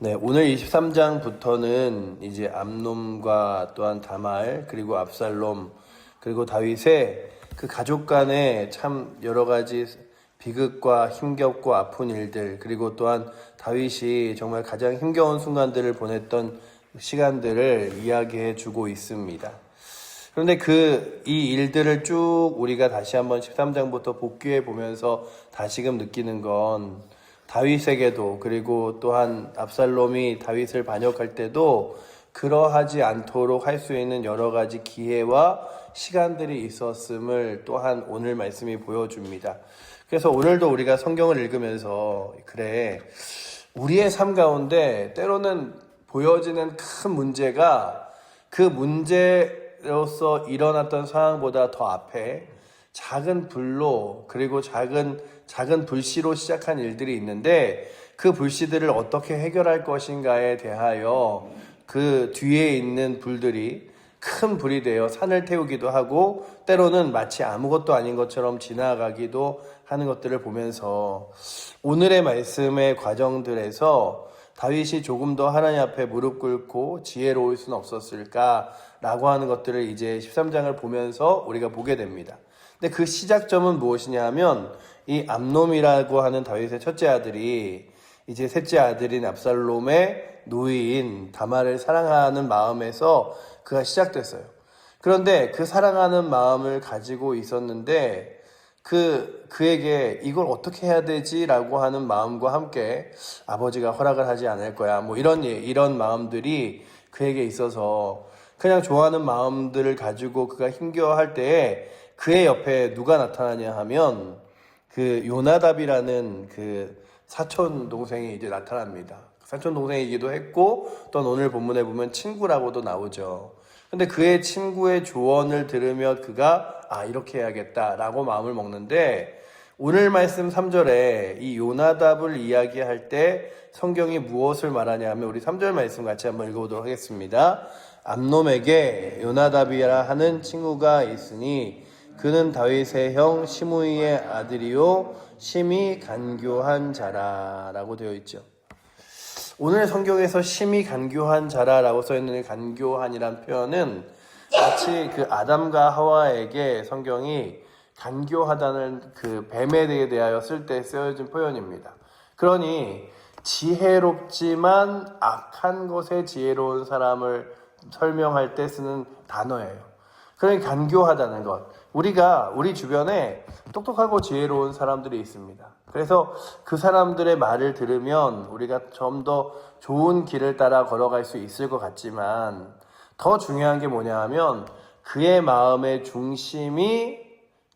네, 오늘 23장부터는 이제 암논과 또한 다말, 그리고 압살롬, 그리고 다윗의 그 가족 간에 참 여러 가지 비극과 힘겹고 아픈 일들, 그리고 또한 다윗이 정말 가장 힘겨운 순간들을 보냈던 시간들을 이야기해 주고 있습니다. 그런데 이 일들을 쭉 우리가 다시 한번 13장부터 복귀해 보면서 다시금 느끼는 건 다윗에게도, 그리고 또한 압살롬이 다윗을 반역할 때도 그러하지 않도록 할 수 있는 여러 가지 기회와 시간들이 있었음을 또한 오늘 말씀이 보여줍니다. 그래서 오늘도 우리가 성경을 읽으면서 그래, 우리의 삶 가운데 때로는 보여지는 큰 문제가 그 문제로서 일어났던 상황보다 더 앞에 작은 불로, 그리고 작은 불씨로 시작한 일들이 있는데 그 불씨들을 어떻게 해결할 것인가에 대하여 그 뒤에 있는 불들이 큰 불이 되어 산을 태우기도 하고 때로는 마치 아무것도 아닌 것처럼 지나가기도 하는 것들을 보면서 오늘의 말씀의 과정들에서 다윗이 조금 더 하나님 앞에 무릎 꿇고 지혜로울 수는 없었을까라고 하는 것들을 이제 13장을 보면서 우리가 보게 됩니다. 근데 그 시작점은 무엇이냐 하면 이 암놈이라고 하는 다윗의 첫째 아들이 이제 셋째 아들인 압살롬의 노이인 다말을 사랑하는 마음에서 그가 시작됐어요. 그런데 그 사랑하는 마음을 가지고 있었는데 그에게 이걸 어떻게 해야 되지라고 하는 마음과 함께 아버지가 허락을 하지 않을 거야, 뭐 이런 마음들이 그에게 있어서 그냥 좋아하는 마음들을 가지고 그가 힘겨워할 때에 그의 옆에 누가 나타나냐 하면 그 요나답이라는 그 사촌 동생이 이제 나타납니다. 사촌 동생이기도 했고 또 오늘 본문에 보면 친구라고도 나오죠. 근데 그의 친구의 조언을 들으며 그가 이렇게 해야겠다라고 마음을 먹는데, 오늘 말씀 3절에 이 요나답을 이야기할 때 성경이 무엇을 말하냐 하면 우리 3절 말씀 같이 한번 읽어보도록 하겠습니다. 암놈에게 요나답이라 하는 친구가 있으니 그는 다윗의 형 시므이의 아들이요 심히 간교한 자라 라고 되어 있죠. 오늘 성경에서 심히 간교한 자라라고 써있는 간교한이란 표현은 마치 그 아담과 하와에게 성경이 간교하다는 그 뱀에 대하여 쓸 때 쓰여진 표현입니다. 그러니 지혜롭지만 악한 것에 지혜로운 사람을 설명할 때 쓰는 단어예요. 그러니 간교하다는 것. 우리 주변에 똑똑하고 지혜로운 사람들이 있습니다. 그래서 그 사람들의 말을 들으면 우리가 좀 더 좋은 길을 따라 걸어갈 수 있을 것 같지만 더 중요한 게 뭐냐 하면 그의 마음의 중심이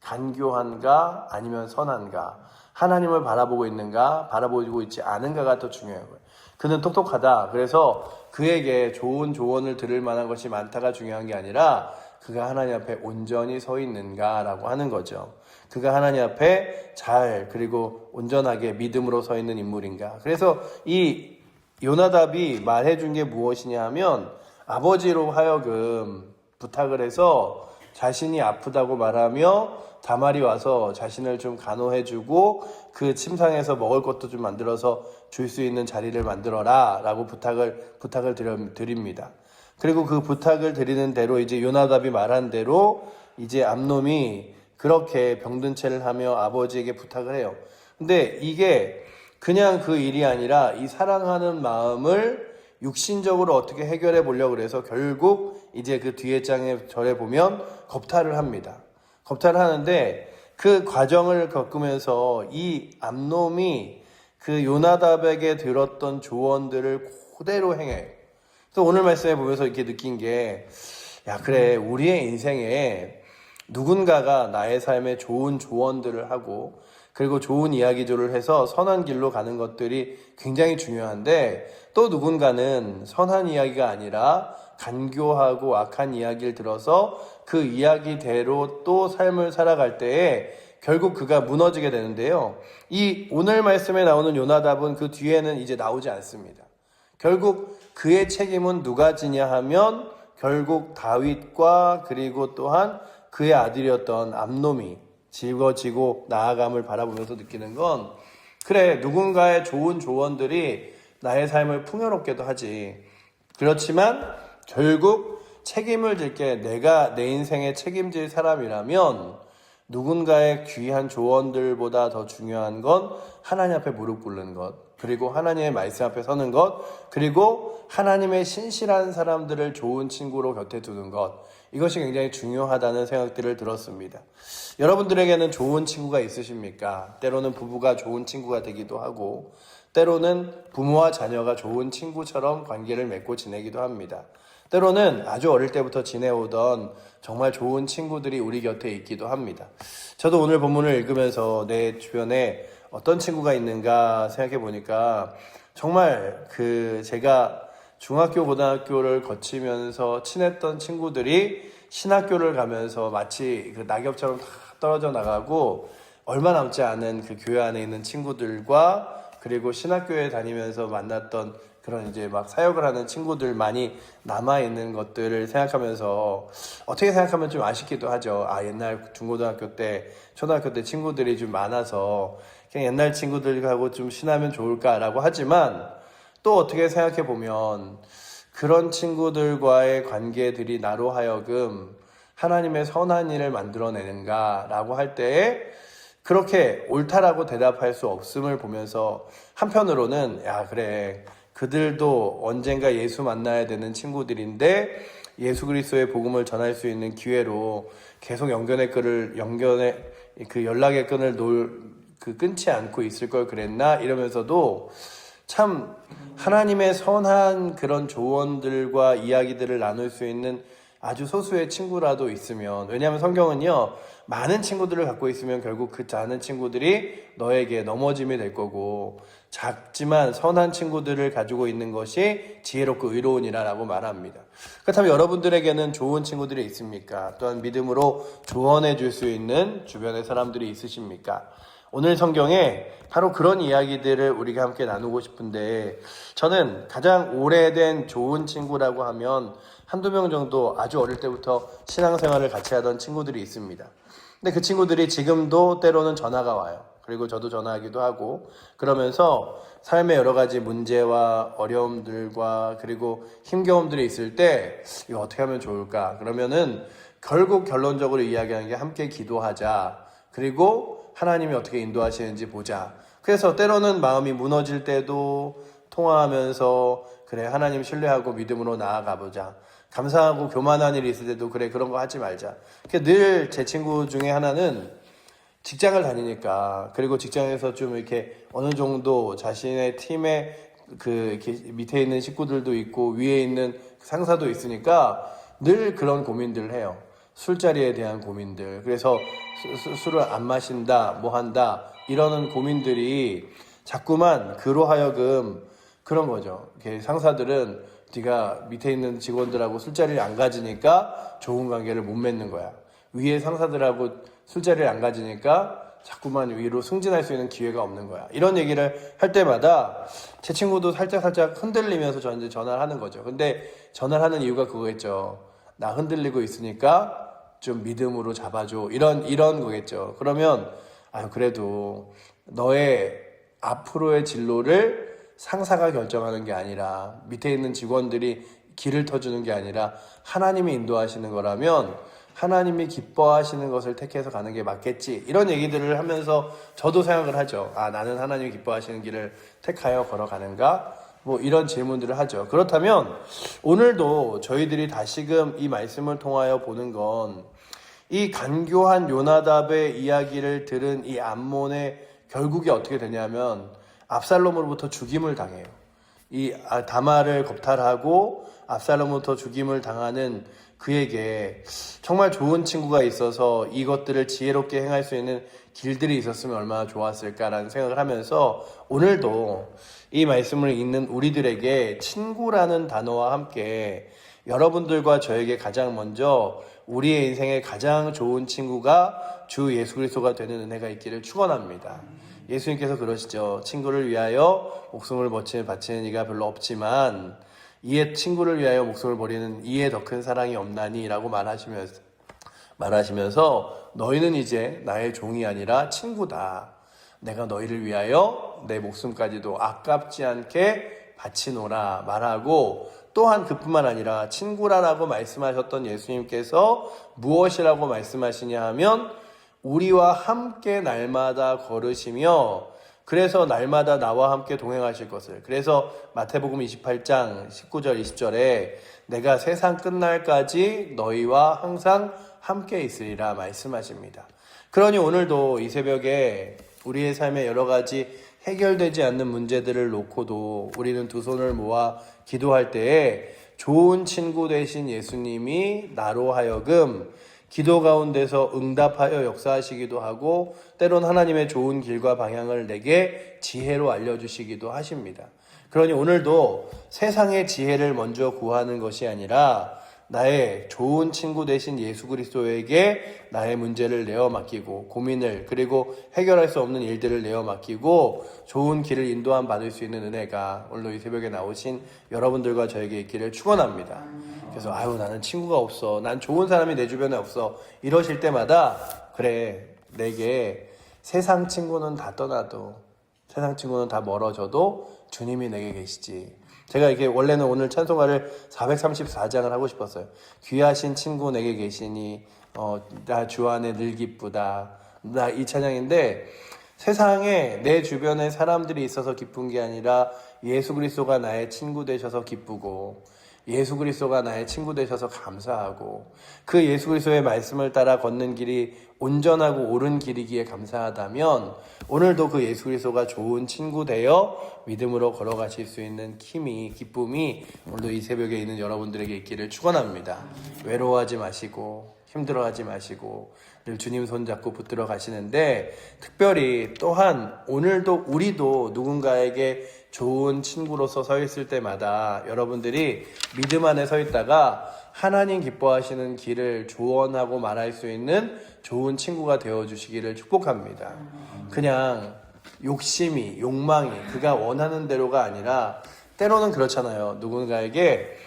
간교한가 아니면 선한가, 하나님을 바라보고 있는가 바라보고 있지 않은가가 더 중요한 거예요. 그는 똑똑하다, 그래서 그에게 좋은 조언을 들을 만한 것이 많다가 중요한 게 아니라 그가 하나님 앞에 온전히 서 있는가라고 하는 거죠. 그가 하나님 앞에 그리고 온전하게 믿음으로 서 있는 인물인가. 그래서 이 요나답이 말해준 게 무엇이냐 하면 아버지로 하여금 부탁을 해서 자신이 아프다고 말하며 다말이 와서 자신을 좀 간호해주고 그 침상에서 먹을 것도 좀 만들어서 줄 수 있는 자리를 만들어라 라고 부탁을 드립니다. 그리고 그 부탁을 드리는 대로 이제 요나답이 말한 대로 이제 암놈이 그렇게 병든 채를 하며 아버지에게 부탁을 해요. 근데 이게 그냥 그 일이 아니라 이 사랑하는 마음을 육신적으로 어떻게 해결해 보려고 그래서 결국 이제 그 뒤에 절에 보면 겁탈을 합니다. 겁탈을 하는데 그 과정을 겪으면서 이 암놈이 그 요나답에게 들었던 조언들을 그대로 행해요. 그래서 오늘 말씀에 보면서 이렇게 느낀 게, 그래, 우리의 인생에 누군가가 나의 삶에 좋은 조언들을 하고 그리고 좋은 이야기들을 해서 선한 길로 가는 것들이 굉장히 중요한데, 또 누군가는 선한 이야기가 아니라 간교하고 악한 이야기를 들어서 그 이야기대로 또 삶을 살아갈 때에 결국 그가 무너지게 되는데요. 이 오늘 말씀에 나오는 요나답은 그 뒤에는 이제 나오지 않습니다. 결국 그의 책임은 누가 지냐 하면 결국 다윗과 그리고 또한 그의 아들이었던 암놈이 짊어지고 나아감을 바라보면서 느끼는 건, 그래, 누군가의 좋은 조언들이 나의 삶을 풍요롭게도 하지. 그렇지만 결국 책임을 질 게 내가 내 인생에 책임질 사람이라면 누군가의 귀한 조언들보다 더 중요한 건 하나님 앞에 무릎 꿇는 것, 그리고 하나님의 말씀 앞에 서는 것, 그리고 하나님의 신실한 사람들을 좋은 친구로 곁에 두는 것, 이것이 굉장히 중요하다는 생각들을 들었습니다. 여러분들에게는 좋은 친구가 있으십니까? 때로는 부부가 좋은 친구가 되기도 하고 때로는 부모와 자녀가 좋은 친구처럼 관계를 맺고 지내기도 합니다. 때로는 아주 어릴 때부터 지내오던 정말 좋은 친구들이 우리 곁에 있기도 합니다. 저도 오늘 본문을 읽으면서 내 주변에 어떤 친구가 있는가 생각해 보니까 정말 제가 중학교, 고등학교를 거치면서 친했던 친구들이 신학교를 가면서 마치 낙엽처럼 다 떨어져 나가고 얼마 남지 않은 그 교회 안에 있는 친구들과 그리고 신학교에 다니면서 만났던 그런 이제 막 사역을 하는 친구들만이 남아있는 것들을 생각하면서 어떻게 생각하면 좀 아쉽기도 하죠. 옛날 중고등학교 때, 초등학교 때 친구들이 좀 많아서 그냥 옛날 친구들하고 좀 친하면 좋을까라고 하지만 또 어떻게 생각해 보면 그런 친구들과의 관계들이 나로 하여금 하나님의 선한 일을 만들어내는가라고 할 때에 그렇게 옳다라고 대답할 수 없음을 보면서 한편으로는 그래 그들도 언젠가 예수 만나야 되는 친구들인데 예수 그리스도의 복음을 전할 수 있는 기회로 계속 연결의 끈을 끊지 않고 있을 걸 그랬나 이러면서도 참 하나님의 선한 그런 조언들과 이야기들을 나눌 수 있는 아주 소수의 친구라도 있으면, 왜냐하면 성경은요 많은 친구들을 갖고 있으면 결국 그 작은 친구들이 너에게 넘어짐이 될 거고 작지만 선한 친구들을 가지고 있는 것이 지혜롭고 의로우니라 라고 말합니다. 그렇다면 여러분들에게는 좋은 친구들이 있습니까? 또한 믿음으로 조언해 줄 수 있는 주변의 사람들이 있으십니까? 오늘 성경에 바로 그런 이야기들을 우리가 함께 나누고 싶은데, 저는 가장 오래된 좋은 친구라고 하면 한두 명 정도 아주 어릴 때부터 신앙생활을 같이 하던 친구들이 있습니다. 근데 그 친구들이 지금도 때로는 전화가 와요. 그리고 저도 전화하기도 하고 그러면서 삶의 여러 가지 문제와 어려움들과 그리고 힘겨움들이 있을 때 이거 어떻게 하면 좋을까? 그러면은 결국 결론적으로 이야기하는 게 함께 기도하자. 그리고 하나님이 어떻게 인도하시는지 보자. 그래서 때로는 마음이 무너질 때도 통화하면서 그래 하나님 신뢰하고 믿음으로 나아가 보자. 감사하고 교만한 일이 있을 때도 그래 그런 거 하지 말자. 늘 제 친구 중에 하나는 직장을 다니니까, 그리고 직장에서 좀 이렇게 어느 정도 자신의 팀에 이렇게 밑에 있는 식구들도 있고 위에 있는 상사도 있으니까 늘 그런 고민들을 해요. 술자리에 대한 고민들. 그래서 술을 안 마신다, 뭐 한다 이러는 고민들이 자꾸만 그로 하여금 그런 거죠. 상사들은 네가 밑에 있는 직원들하고 술자리를 안 가지니까 좋은 관계를 못 맺는 거야. 위에 상사들하고 술자리를 안 가지니까 자꾸만 위로 승진할 수 있는 기회가 없는 거야. 이런 얘기를 할 때마다 제 친구도 살짝 흔들리면서 저한테 전화를 하는 거죠. 근데 전화를 하는 이유가 그거겠죠. 나 흔들리고 있으니까 좀 믿음으로 잡아줘. 이런 거겠죠. 그러면 그래도 너의 앞으로의 진로를 상사가 결정하는 게 아니라 밑에 있는 직원들이 길을 터주는 게 아니라 하나님이 인도하시는 거라면 하나님이 기뻐하시는 것을 택해서 가는 게 맞겠지. 이런 얘기들을 하면서 저도 생각을 하죠. 나는 하나님이 기뻐하시는 길을 택하여 걸어가는가? 뭐 이런 질문들을 하죠. 그렇다면 오늘도 저희들이 다시금 이 말씀을 통하여 보는 건 이 간교한 요나답의 이야기를 들은 이 암몬의 결국이 어떻게 되냐면 압살롬으로부터 죽임을 당해요. 이 다말을 겁탈하고 압살롬으로부터 죽임을 당하는 그에게 정말 좋은 친구가 있어서 이것들을 지혜롭게 행할 수 있는 길들이 있었으면 얼마나 좋았을까라는 생각을 하면서 오늘도 이 말씀을 읽는 우리들에게 친구라는 단어와 함께 여러분들과 저에게 가장 먼저 우리의 인생에 가장 좋은 친구가 주 예수 그리스도가 되는 은혜가 있기를 축원합니다. 예수님께서 그러시죠. 친구를 위하여 목숨을 바치는 이가 별로 없지만 이의 친구를 위하여 목숨을 버리는 이에 더 큰 사랑이 없나니 라고 말하시면서 너희는 이제 나의 종이 아니라 친구다. 내가 너희를 위하여 내 목숨까지도 아깝지 않게 바치노라 말하고, 또한 그뿐만 아니라 친구라라고 말씀하셨던 예수님께서 무엇이라고 말씀하시냐 하면 우리와 함께 날마다 걸으시며 그래서 날마다 나와 함께 동행하실 것을. 그래서 마태복음 28장 19절 20절에 내가 세상 끝날까지 너희와 항상 함께 있으리라 말씀하십니다. 그러니 오늘도 이 새벽에 우리의 삶에 여러 가지 해결되지 않는 문제들을 놓고도 우리는 두 손을 모아 기도할 때에 좋은 친구 되신 예수님이 나로 하여금 기도 가운데서 응답하여 역사하시기도 하고 때론 하나님의 좋은 길과 방향을 내게 지혜로 알려주시기도 하십니다. 그러니 오늘도 세상의 지혜를 먼저 구하는 것이 아니라 나의 좋은 친구 되신 예수 그리스도에게 나의 문제를 내어 맡기고 고민을 그리고 해결할 수 없는 일들을 내어 맡기고 좋은 길을 인도함 받을 수 있는 은혜가 오늘도 이 새벽에 나오신 여러분들과 저에게 있기를 축원합니다. 그래서 나는 친구가 없어, 난 좋은 사람이 내 주변에 없어 이러실 때마다 그래, 내게 세상 친구는 다 떠나도 세상 친구는 다 멀어져도 주님이 내게 계시지. 제가 이렇게 원래는 오늘 찬송가를 434장을 하고 싶었어요. 귀하신 친구 내게 계시니 나 주 안에 늘 기쁘다. 나 이 찬양인데 세상에 내 주변에 사람들이 있어서 기쁜 게 아니라 예수 그리스도가 나의 친구 되셔서 기쁘고 예수 그리스도가 나의 친구 되셔서 감사하고 그 예수 그리스도의 말씀을 따라 걷는 길이 온전하고 옳은 길이기에 감사하다면 오늘도 그 예수 그리스도가 좋은 친구 되어 믿음으로 걸어가실 수 있는 기쁨이 오늘도 이 새벽에 있는 여러분들에게 있기를 축원합니다. 외로워하지 마시고 힘들어하지 마시고 늘 주님 손잡고 붙들어 가시는데 특별히 또한 오늘도 우리도 누군가에게 좋은 친구로서 서 있을 때마다 여러분들이 믿음 안에 서 있다가 하나님 기뻐하시는 길을 조언하고 말할 수 있는 좋은 친구가 되어주시기를 축복합니다. 그냥 욕망이 그가 원하는 대로가 아니라 때로는 그렇잖아요. 누군가에게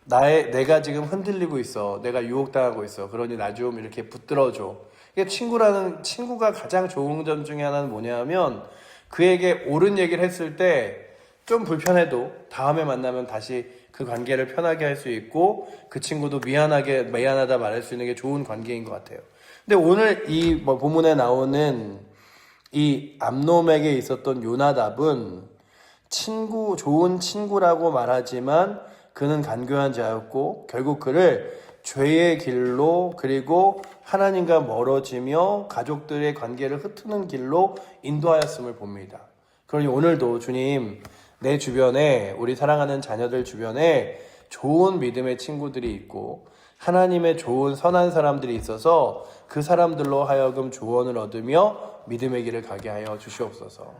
내가 지금 흔들리고 있어. 내가 유혹당하고 있어. 그러니 나 좀 이렇게 붙들어줘. 이게 친구가 가장 좋은 점 중에 하나는 뭐냐 하면 그에게 옳은 얘기를 했을 때 좀 불편해도 다음에 만나면 다시 그 관계를 편하게 할 수 있고 그 친구도 미안하다 말할 수 있는 게 좋은 관계인 것 같아요. 근데 오늘 이 본문에 나오는 이 암놈에게 있었던 요나답은 좋은 친구라고 말하지만 그는 간교한 자였고 결국 그를 죄의 길로 그리고 하나님과 멀어지며 가족들의 관계를 흩트는 길로 인도하였음을 봅니다. 그러니 오늘도 주님 내 주변에 우리 사랑하는 자녀들 주변에 좋은 믿음의 친구들이 있고 하나님의 좋은 선한 사람들이 있어서 그 사람들로 하여금 조언을 얻으며 믿음의 길을 가게 하여 주시옵소서.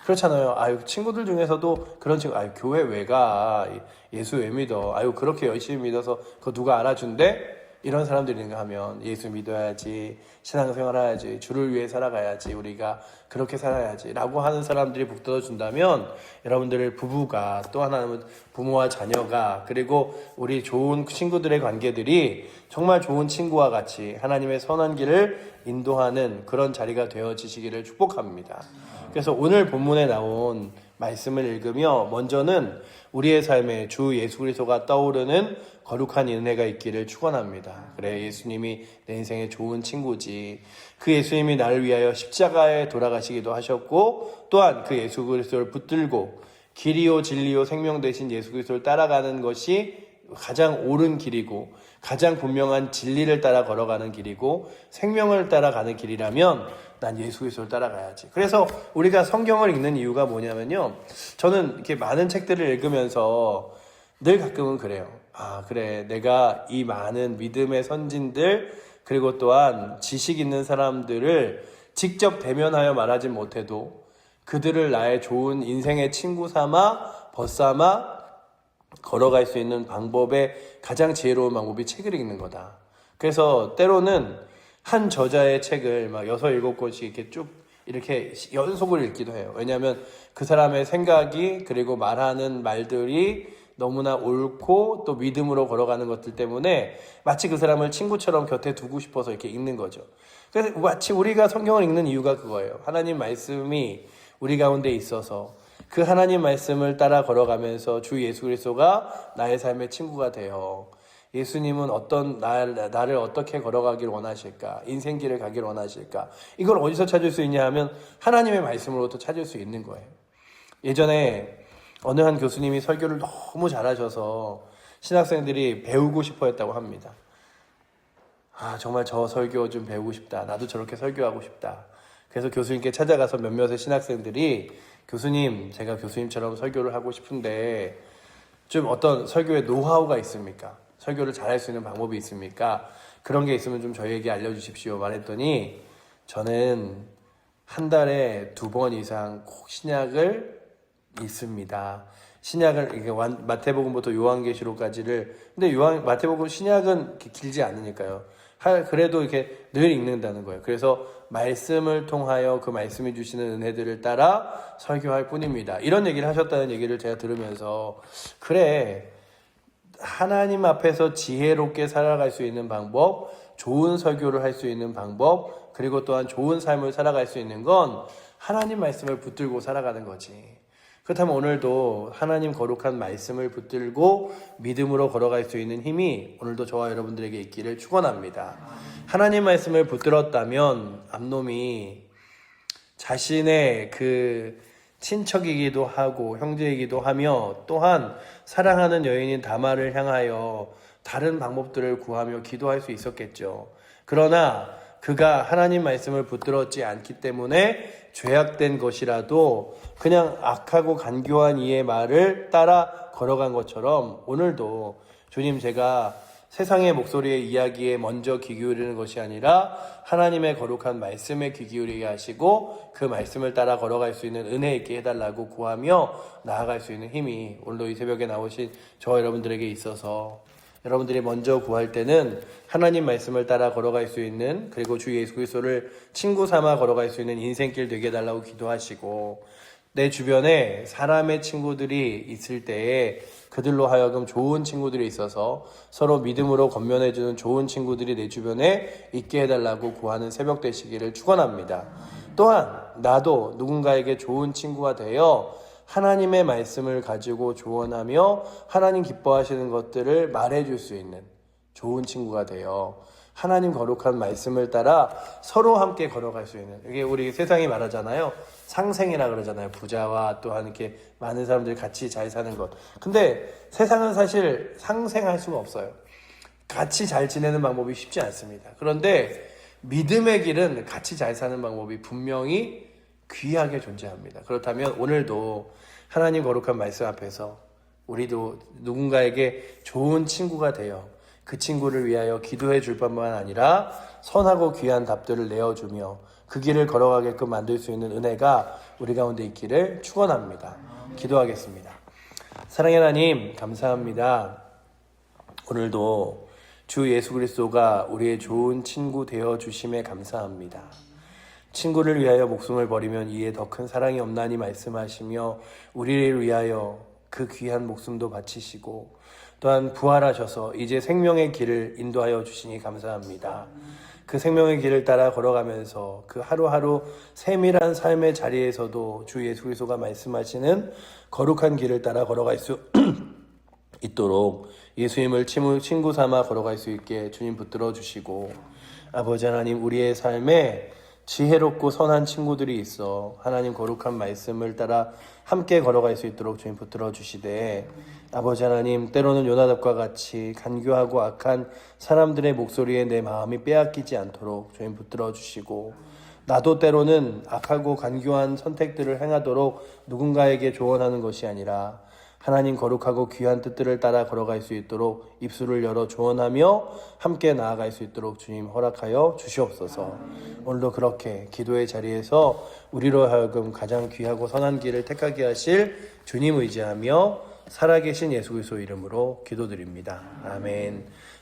그렇잖아요. 친구들 중에서도 그런 친구, 교회 왜 가? 예수 왜 믿어? 그렇게 열심히 믿어서 그거 누가 알아준대? 이런 사람들인가 하면 예수 믿어야지, 신앙생활 해야지, 주를 위해 살아가야지, 우리가 그렇게 살아야지 라고 하는 사람들이 북돋아 준다면 여러분들 부부가 또 하나는 부모와 자녀가 그리고 우리 좋은 친구들의 관계들이 정말 좋은 친구와 같이 하나님의 선한 길을 인도하는 그런 자리가 되어지시기를 축복합니다. 그래서 오늘 본문에 나온 말씀을 읽으며 먼저는 우리의 삶에 주 예수 그리스도가 떠오르는 거룩한 은혜가 있기를 축원합니다. 그래, 예수님이 내 인생의 좋은 친구지. 그 예수님이 나를 위하여 십자가에 돌아가시기도 하셨고 또한 그 예수 그리스도를 붙들고 길이요 진리요 생명 되신 예수 그리스도를 따라가는 것이 가장 옳은 길이고 가장 분명한 진리를 따라 걸어가는 길이고 생명을 따라가는 길이라면 난 예수 그리스도를 따라가야지. 그래서 우리가 성경을 읽는 이유가 뭐냐면요, 저는 이렇게 많은 책들을 읽으면서 늘 가끔은 그래요. 그래, 내가 이 많은 믿음의 선진들 그리고 또한 지식 있는 사람들을 직접 대면하여 말하진 못해도 그들을 나의 좋은 인생의 친구 삼아 벗삼아 걸어갈 수 있는 방법의 가장 지혜로운 방법이 책을 읽는 거다. 그래서 때로는 한 저자의 책을 막 6, 7권씩 이렇게 쭉 이렇게 연속을 읽기도 해요. 왜냐하면 그 사람의 생각이 그리고 말하는 말들이 너무나 옳고 또 믿음으로 걸어가는 것들 때문에 마치 그 사람을 친구처럼 곁에 두고 싶어서 이렇게 읽는 거죠. 그래서 마치 우리가 성경을 읽는 이유가 그거예요. 하나님 말씀이 우리 가운데 있어서 그 하나님 말씀을 따라 걸어가면서 주 예수 그리스도가 나의 삶의 친구가 되어 예수님은 나를 어떻게 걸어가길 원하실까? 인생길을 가길 원하실까? 이걸 어디서 찾을 수 있냐 하면 하나님의 말씀으로부터 찾을 수 있는 거예요. 예전에 어느 한 교수님이 설교를 너무 잘하셔서 신학생들이 배우고 싶어 했다고 합니다. 정말 저 설교 좀 배우고 싶다. 나도 저렇게 설교하고 싶다. 그래서 교수님께 찾아가서 몇몇의 신학생들이 교수님, 제가 교수님처럼 설교를 하고 싶은데 좀 어떤 설교의 노하우가 있습니까? 설교를 잘할 수 있는 방법이 있습니까? 그런 게 있으면 좀 저희에게 알려주십시오. 말했더니 저는 한 달에 2번 이상 꼭 신약을 읽습니다. 신약을 이게 마태복음부터 요한계시록까지를 근데 마태복음 신약은 길지 않으니까요. 그래도 이렇게 늘 읽는다는 거예요. 그래서 말씀을 통하여 그 말씀이 주시는 은혜들을 따라 설교할 뿐입니다. 이런 얘기를 하셨다는 얘기를 제가 들으면서 그래, 하나님 앞에서 지혜롭게 살아갈 수 있는 방법, 좋은 설교를 할 수 있는 방법, 그리고 또한 좋은 삶을 살아갈 수 있는 건 하나님 말씀을 붙들고 살아가는 거지. 그렇다면 오늘도 하나님 거룩한 말씀을 붙들고 믿음으로 걸어갈 수 있는 힘이 오늘도 저와 여러분들에게 있기를 축원합니다. 하나님 말씀을 붙들었다면 암놈이 자신의 그 친척이기도 하고 형제이기도 하며 또한 사랑하는 여인인 다말을 향하여 다른 방법들을 구하며 기도할 수 있었겠죠. 그러나 그가 하나님 말씀을 붙들었지 않기 때문에 죄악된 것이라도 그냥 악하고 간교한 이의 말을 따라 걸어간 것처럼 오늘도 주님, 제가 세상의 목소리의 이야기에 먼저 귀 기울이는 것이 아니라 하나님의 거룩한 말씀에 귀 기울이게 하시고 그 말씀을 따라 걸어갈 수 있는 은혜 있게 해달라고 구하며 나아갈 수 있는 힘이 오늘도 이 새벽에 나오신 저와 여러분들에게 있어서 여러분들이 먼저 구할 때는 하나님 말씀을 따라 걸어갈 수 있는, 그리고 주 예수 그리스도를 친구 삼아 걸어갈 수 있는 인생길 되게 해달라고 기도하시고, 내 주변에 사람의 친구들이 있을 때에 그들로 하여금 좋은 친구들이 있어서 서로 믿음으로 건면해주는 좋은 친구들이 내 주변에 있게 해달라고 구하는 새벽 되시기를 축원합니다. 또한 나도 누군가에게 좋은 친구가 되어 하나님의 말씀을 가지고 조언하며 하나님 기뻐하시는 것들을 말해줄 수 있는 좋은 친구가 되어 하나님 거룩한 말씀을 따라 서로 함께 걸어갈 수 있는, 이게 우리 세상이 말하잖아요. 상생이라 그러잖아요. 부자와 또한 이렇게 많은 사람들이 같이 잘 사는 것. 근데 세상은 사실 상생할 수가 없어요. 같이 잘 지내는 방법이 쉽지 않습니다. 그런데 믿음의 길은 같이 잘 사는 방법이 분명히 귀하게 존재합니다. 그렇다면 오늘도 하나님 거룩한 말씀 앞에서 우리도 누군가에게 좋은 친구가 되어 그 친구를 위하여 기도해 줄 뿐만 아니라 선하고 귀한 답들을 내어주며 그 길을 걸어가게끔 만들 수 있는 은혜가 우리 가운데 있기를 축원합니다. 기도하겠습니다. 사랑의 하나님, 감사합니다. 오늘도 주 예수 그리스도가 우리의 좋은 친구 되어 주심에 감사합니다. 친구를 위하여 목숨을 버리면 이에 더 큰 사랑이 없나니 말씀하시며 우리를 위하여 그 귀한 목숨도 바치시고 또한 부활하셔서 이제 생명의 길을 인도하여 주시니 감사합니다. 그 생명의 길을 따라 걸어가면서 그 하루하루 세밀한 삶의 자리에서도 주 예수 그리스도가 말씀하시는 거룩한 길을 따라 걸어갈 수 있도록 예수님을 친구 삼아 걸어갈 수 있게 주님 붙들어 주시고, 아버지 하나님, 우리의 삶에 지혜롭고 선한 친구들이 있어 하나님 거룩한 말씀을 따라 함께 걸어갈 수 있도록 주님 붙들어 주시되, 아버지 하나님, 때로는 요나답과 같이 간교하고 악한 사람들의 목소리에 내 마음이 빼앗기지 않도록 주님 붙들어 주시고, 나도 때로는 악하고 간교한 선택들을 행하도록 누군가에게 조언하는 것이 아니라 하나님 거룩하고 귀한 뜻들을 따라 걸어갈 수 있도록 입술을 열어 조언하며 함께 나아갈 수 있도록 주님 허락하여 주시옵소서. 오늘도 그렇게 기도의 자리에서 우리로 하여금 가장 귀하고 선한 길을 택하게 하실 주님 의지하며 살아계신 예수 그리스도 이름으로 기도드립니다. 아멘.